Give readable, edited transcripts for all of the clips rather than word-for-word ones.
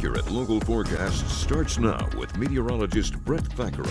accurate local forecast starts now with meteorologist Brett Thackeray.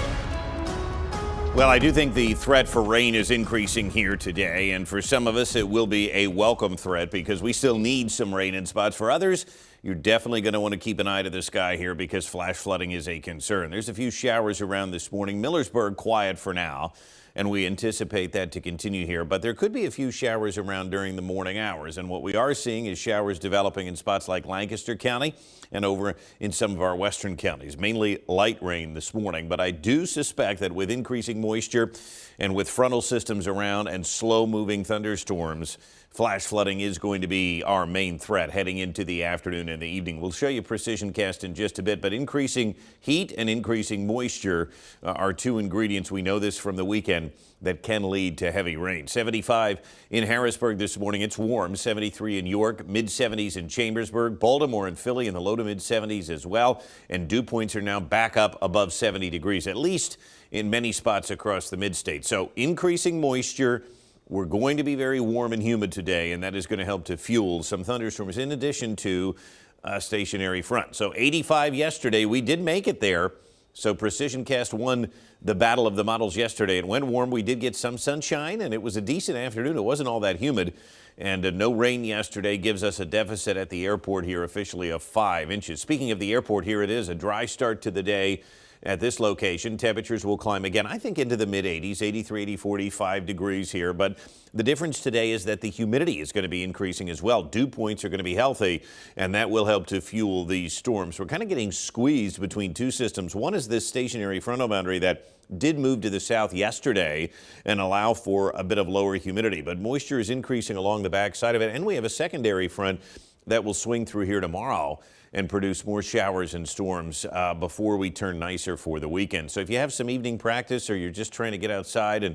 Well, I do think the threat for rain is increasing here today, and for some of us it will be a welcome threat because we still need some rain in spots. For others, you're definitely going to want to keep an eye to the sky here because flash flooding is a concern. There's a few showers around this morning. Millersburg quiet for now, and we anticipate that to continue here, but there could be a few showers around during the morning hours, and what we are seeing is showers developing in spots like Lancaster County and over in some of our western counties. Mainly light rain this morning, but I do suspect that with increasing moisture and with frontal systems around and slow-moving thunderstorms, flash flooding is going to be our main threat heading into the afternoon and the evening. We'll show you precision cast in just a bit, but increasing heat and increasing moisture are two ingredients. We know this from the weekend that can lead to heavy rain. 75 in Harrisburg this morning. It's warm. 73 in York, mid-70s in Chambersburg, Baltimore and Philly in the low to mid-70s as well. And dew points are now back up above 70 degrees, at least in many spots across the mid-state. So increasing moisture. We're going to be very warm and humid today, and that is going to help to fuel some thunderstorms in addition to a stationary front. So 85 yesterday. We did make it there. So Precision Cast won the battle of the models yesterday. It went warm. We did get some sunshine, and it was a decent afternoon. It wasn't all that humid. And no rain yesterday gives us a deficit at the airport here officially of 5 inches. Speaking of the airport, here it is, a dry start to the day. At this location, temperatures will climb again, I think, into the mid-80s, 83, 84, 85 degrees here. But the difference today is that the humidity is going to be increasing as well. Dew points are going to be healthy, and that will help to fuel these storms. We're kind of getting squeezed between two systems. One is this stationary frontal boundary that did move to the south yesterday and allow for a bit of lower humidity. But moisture is increasing along the backside of it, and we have a secondary front that will swing through here tomorrow and produce more showers and storms before we turn nicer for the weekend. So if you have some evening practice or you're just trying to get outside and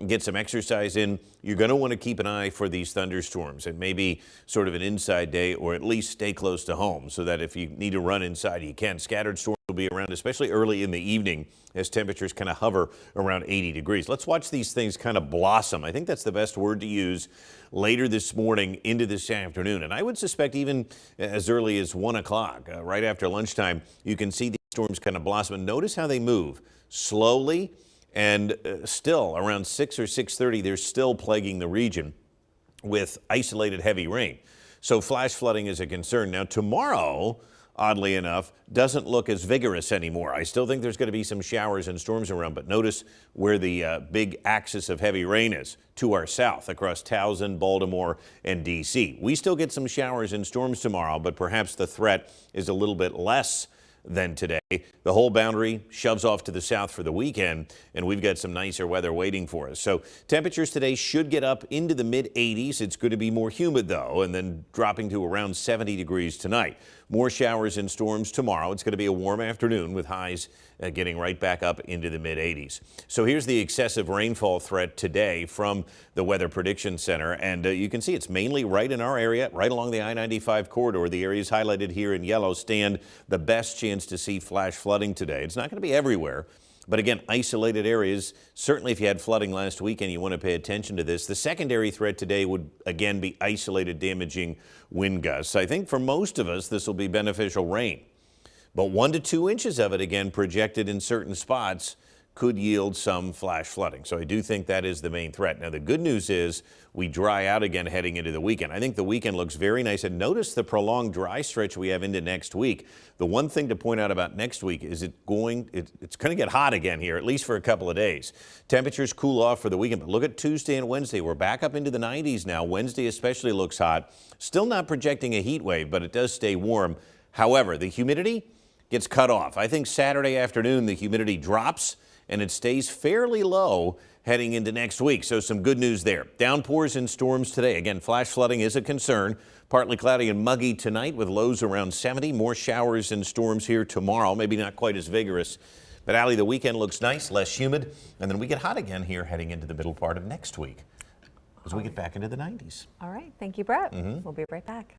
get some exercise in, you're going to want to keep an eye for these thunderstorms. It may be sort of an inside day, or at least stay close to home so that if you need to run inside, you can. Scattered storms will be around, especially early in the evening as temperatures kind of hover around 80 degrees. Let's watch these things kind of blossom. I think that's the best word to use later this morning into this afternoon. And I would suspect even as early as 1 o'clock, right after lunchtime, you can see these storms kind of blossom. And notice how they move slowly. And still around 6 or 6:30, they're still plaguing the region with isolated heavy rain. So flash flooding is a concern. Now tomorrow, oddly enough, doesn't look as vigorous anymore. I still think there's going to be some showers and storms around, but notice where the big axis of heavy rain is to our south across Towson, Baltimore, and D.C. We still get some showers and storms tomorrow, but perhaps the threat is a little bit less than today. The whole boundary shoves off to the south for the weekend, and we've got some nicer weather waiting for us. So temperatures today should get up into the mid-80s. It's going to be more humid, though, and then dropping to around 70 degrees tonight. More showers and storms tomorrow. It's going to be a warm afternoon with highs getting right back up into the mid-80s. So here's the excessive rainfall threat today from the Weather Prediction Center, and you can see it's mainly right in our area, right along the I-95 corridor. The areas highlighted here in yellow stand the best chance to see flash flooding today. It's not going to be everywhere, but again, isolated areas. Certainly if you had flooding last weekend, you want to pay attention to this. The secondary threat today would again be isolated damaging wind gusts. I think for most of us, this will be beneficial rain, but 1 to 2 inches of it again projected in certain spots could yield some flash flooding. So I do think that is the main threat. Now, the good news is we dry out again heading into the weekend. I think the weekend looks very nice. And notice the prolonged dry stretch we have into next week. The one thing to point out about next week is it's going to get hot again here, at least for a couple of days. Temperatures cool off for the weekend. But look at Tuesday and Wednesday. We're back up into the 90s now. Wednesday especially looks hot. Still not projecting a heat wave, but it does stay warm. However, the humidity gets cut off. I think Saturday afternoon the humidity drops and it stays fairly low heading into next week. So some good news there. Downpours and storms today. Again, flash flooding is a concern. Partly cloudy and muggy tonight with lows around 70. More showers and storms here tomorrow. Maybe not quite as vigorous. But Allie, the weekend looks nice, less humid. And then we get hot again here heading into the middle part of next week as we get back into the 90s. All right. Thank you, Brett. We'll be right back.